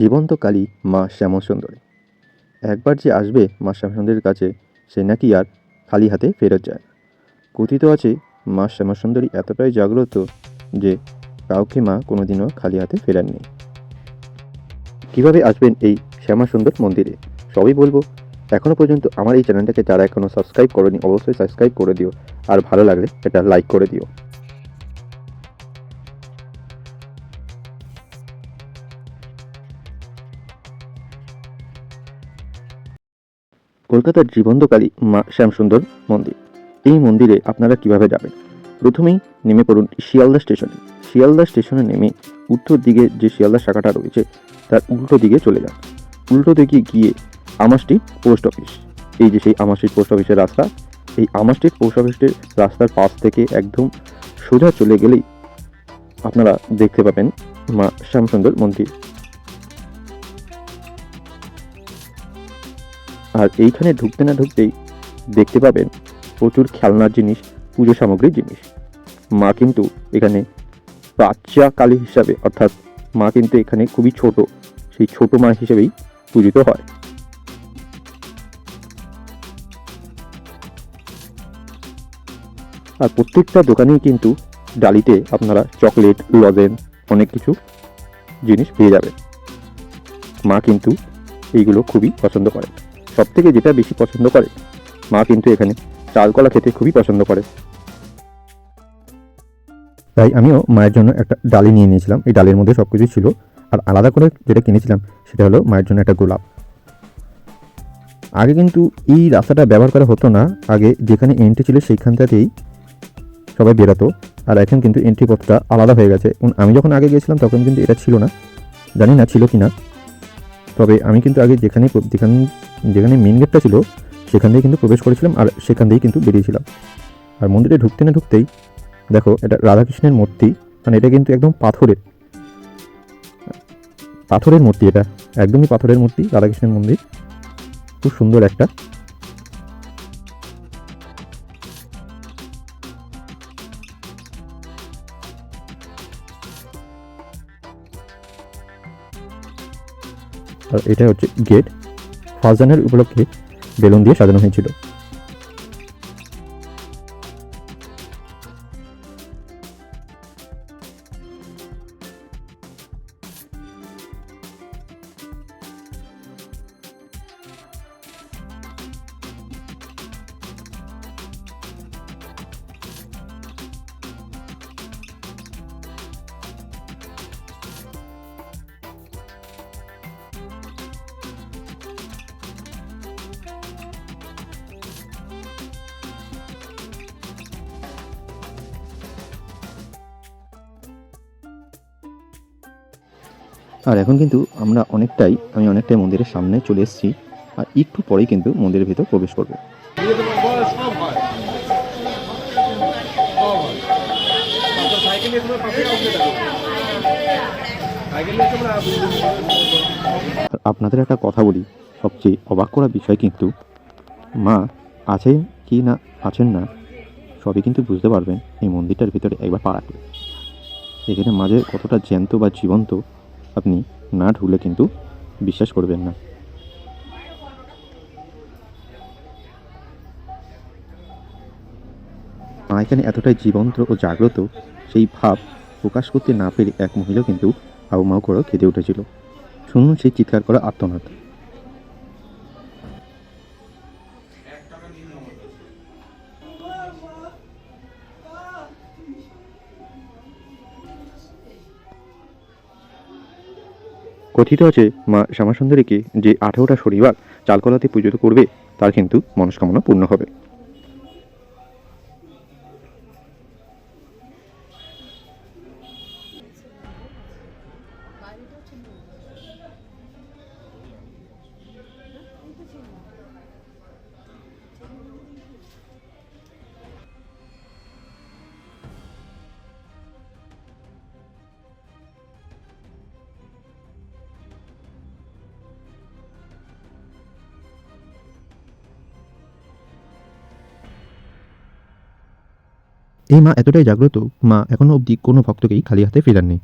জীবন্ত কালী মা শ্যামসুন্দরী। একবার যে আসবে মা শ্যামসুন্দরীর কাছে, সে নাকি আর খালি হাতে ফেরত যায় না। কথিত আছে মা শ্যামসুন্দরী এতটাই জাগ্রত যে কাউকে মা কোনোদিনও খালি হাতে ফেরাননি। কিভাবে আসবেন এই শ্যামাসুন্দর মন্দিরে সবই বলবো। এখনও পর্যন্ত আমার এই চ্যানেলটাকে যারা এখনও সাবস্ক্রাইব করোনি অবশ্যই সাবস্ক্রাইব করে দিও, আর ভালো লাগলে এটা লাইক করে দিও। কলকাতার জীবন্তকালী মা শ্যামসুন্দর মন্দির। এই মন্দিরে আপনারা কিভাবে যাবেন? প্রথমেই নেমে পড়ুন শিয়ালদা স্টেশনে। শিয়ালদা স্টেশনে নেমে উত্তর দিকে যে শিয়ালদা শাখাটা রয়েছে তার উল্টো দিকে চলে যান। উল্টো দিকে গিয়ে আমাস্ট্রিট পোস্ট অফিস, এই যে সেই আমাস্ট্রিট পোস্ট অফিসের রাস্তা, এই আমাস্ট্রিট পোস্ট অফিসের রাস্তার পাশ থেকে একদম সোজা চলে গেলেই আপনারা দেখতে পাবেন মা শ্যামসুন্দর মন্দির। আর এইখানে ঢুকতে না ঢুকতেই দেখতে পাবেন প্রচুর খেলনার জিনিস, পুজো সামগ্রীর জিনিস। মা কিন্তু এখানে বাচ্চা কালী হিসাবে, অর্থাৎ মা কিন্তু এখানে খুবই ছোট, সেই ছোট মা হিসেবেই পূজিত হয়। আর প্রত্যেকটা দোকানেই কিন্তু ডালিতে আপনারা চকলেট, লজেন্স, অনেক কিছু জিনিস পেয়ে যাবেন। মা কিন্তু এইগুলো খুবই পছন্দ করে। সব থেকে যেটা বেশি পছন্দ করে, মা কিন্তু এখানে চালকলা খেতে খুবই পছন্দ করে। তাই আমিও মায়ের জন্য একটা ডালি নিয়ে নিয়েছিলাম। এই ডালের মধ্যে সব কিছুই ছিল। আর আলাদা করে যেটা কিনেছিলাম সেটা হলো মায়ের জন্য একটা গোলাপ। আগে কিন্তু এই রাস্তাটা ব্যবহার করা হতো না। আগে যেখানে এন্ট্রি ছিল সেইখানটাতেই সবাই বেরোতো। আর এখন কিন্তু এন্ট্রি পথটা আলাদা হয়ে গেছে। আমি যখন আগে গিয়েছিলাম তখন কিন্তু এটা ছিল না, জানি না ছিল কি না। তবে আমি কিন্তু আগে যেখানে যেখানে যেখানে মেন গেটটা ছিল সেখান থেকে কিন্তু প্রবেশ করেছিলাম, আর সেখান থেকেই কিন্তু বেরিয়েছিলাম। আর মন্দিরে ঢুকতে না ঢুকতেই দেখো, এটা রাধাকৃষ্ণের মূর্তি। মানে এটা কিন্তু একদম পাথরের পাথরের মূর্তি, এটা একদমই পাথরের মূর্তি, রাধাকৃষ্ণের মন্দির। খুব সুন্দর একটা। আর এটা হচ্ছে গেট। ফার্স্ট জানুয়ারি উপলক্ষে বেলুন দিয়ে সাজানো হয়েছিল। আর এখন কিন্তু আমি অনেকটাই মন্দিরের সামনে চলে এসেছি। আর একটু পরেই কিন্তু মন্দিরের ভিতর প্রবেশ করব। আপনাদের একটা কথা বলি, সবচেয়ে অবাক করা বিষয় কিন্তু মা আছেন কি না আছেন না সবই কিন্তু বুঝতে পারবেন এই মন্দিরটার ভিতরে একবার পা রাখলে। এখানে মাঝে কতটা জ্যান্ত বা জীবন্ত আপনি না ঢুকলে কিন্তু বিশ্বাস করবেন না। মা এখানে এতটাই জীবন্ত ও জাগ্রত, সেই ভাব প্রকাশ করতে না পেরে এক মহিলা কিন্তু হাউমাউ করে কেঁদে উঠেছিল। শুনুন সেই চিৎকার করা আর্তনাদ। কথিত আছে মা শ্যামাসুন্দরীকে যে 18টা শনিবার চালকলাতে পুজো করবে তার কিন্তু মনস্কামনা পূর্ণ হবে। এই মা এতটাই জাগ্রত, মা এখনো অবধি কোনো ভক্তকেই খালি হাতে ফেরাননি।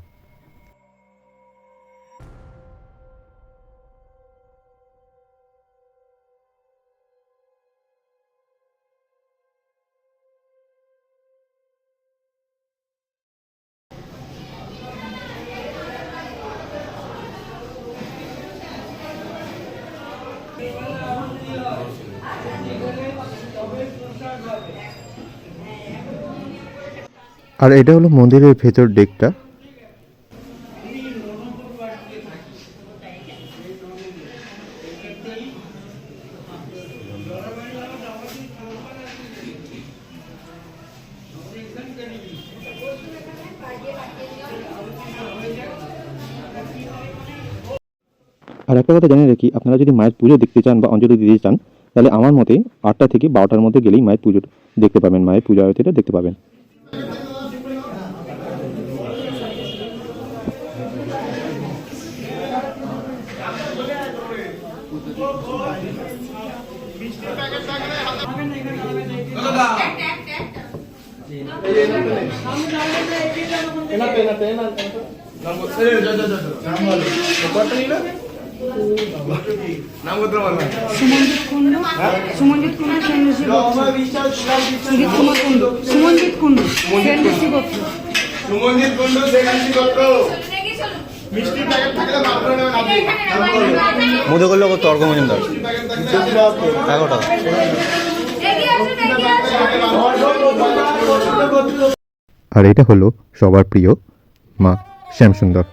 আর এটা হলো মন্দিরের ভেতর দিকটা। আর একটা কথা জানিয়ে রাখি, আপনারা যদি মায়ের পুজো দেখতে চান বা অঞ্জলি দিতে চান, তাহলে আমার মতে 8টা থেকে 12টার মধ্যে গেলেই মায়ের পুজো দেখতে পাবেন, মায়ের পূজা আরতিটা দেখতে পাবেন। সুমনজিৎ কুন্ডু, সুমনজিৎ কুন্ডু, সেনঋষি গোত্র। সুজিত কুমার কুন্ডু, সুমনজিৎ কুন্ডু, সেনঋষি গোত্র। সুমনজিৎ কুন্ডু সেখানে কত মিষ্টি প্যাকেট থাকলে মাত্র নেবেন আপনি। মধ্যে করলে কত তর্ক মজুমদার 11 টাকা। আর এটা হলো সবার প্রিয় মা শ্যামসুন্দর।